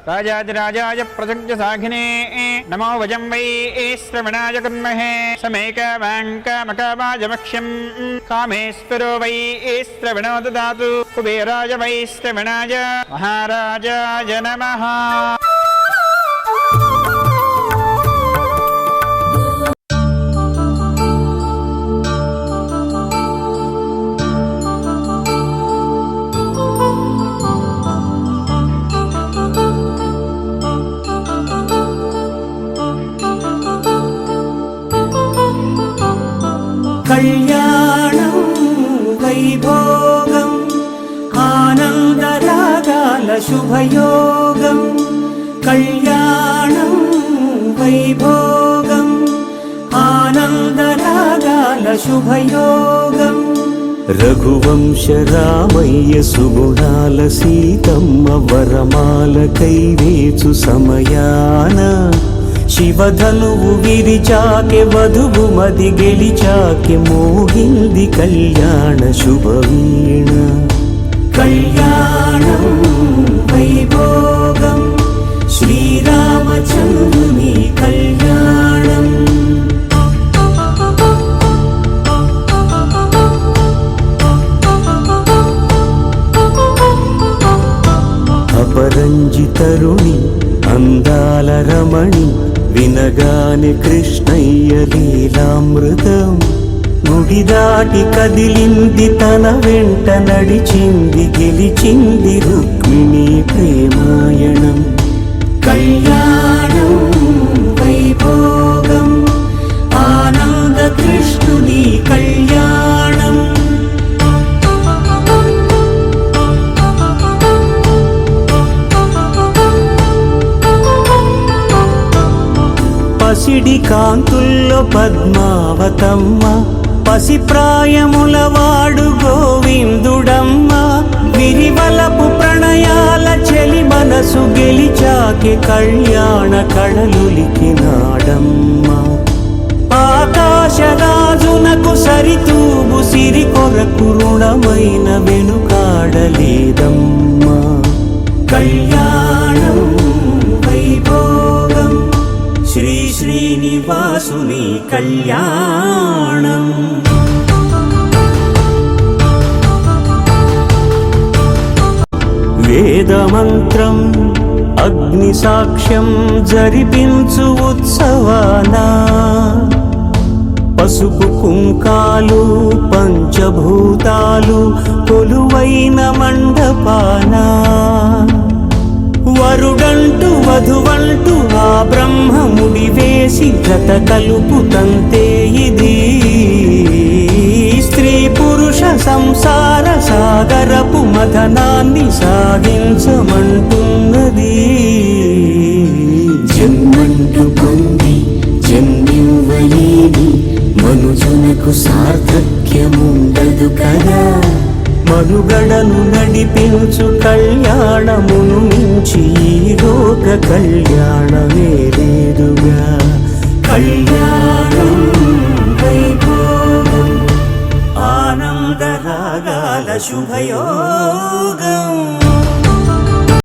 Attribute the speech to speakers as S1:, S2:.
S1: राजाधिराजाय प्रसज्य साघिने नमो वजं वै श्रवणाय कुर्महे समेकवाङ्कामकावाजमक्ष्यं कामेश्वरो वै श्रवणो ददातु कुबेराय वै श्रवणाय महाराजाय नमः।
S2: కళ్యాణం వైభోగం ఆనందరాగాల శుభయోగం కళ్యాణం వైభోగం ఆనందరాగాల శుభయోగం రఘువంశ రామయ్య సుగుణాల సీతమ్మ వరమాల కైవేచు సమయాన శివధనువు విరిచాకె వధువు మది గెలిచాకె మోగింది కళ్యాణ శుభవీణ కళ్యాణం వైభోగం శ్రీరామచంద్రుని కళ్యాణం అపరంజి తరుణి అందాల రమణి వినగాని కృష్ణయ్య లీలామృతం గుడి దాటి కదిలింది తన వెంట నడిచింది గెలిచింది రుక్మిణి ప్రేమాయణం కళ్యాణం వైభోగం ఆనంద కృష్ణుని కళ్యాణం పసిడి కాంతుల్లో పద్మావతమ్మ పసిప్రాయముల వాడు గోవిందుడమ్మ విరివలపు ప్రణయాల చెలి మనసు గెలిచాకే కళ్యాణ కళలులికినాడమ్మ ఆకాశరాజునకు సరితూగు సిరి కొరకు రుణమైన వెనుకాడలేదమ్మ కళ్యాణం వైభోగం శ్రీ శ్రీనివాసుని కళ్యాణం వేదమంత్రం అగ్ని సాక్ష్యం జరిపించు ఉత్సవాన పసుపు కుంకాలు పంచభూతాలు కొలువైన మండపాన వరుడంటూ వధువంటూ ఆ బ్రహ్మముడి వేసి జత కలుపుతంతే ఇది స్త్రీ పురుష సంసార సాగరపు మథనాన్ని సాగించమంటున్నది జన్మంటూ పొంది జన్మివ్వలేని మనుజునకు సార్థక్యముండదు కదా మనుగడను నడిపించు కళ్యాణమును మించి ఈ లోక కళ్యాణమే లేదుగా కళ్యాణం వైభోగం ఆనందరాగాల శుభయోగం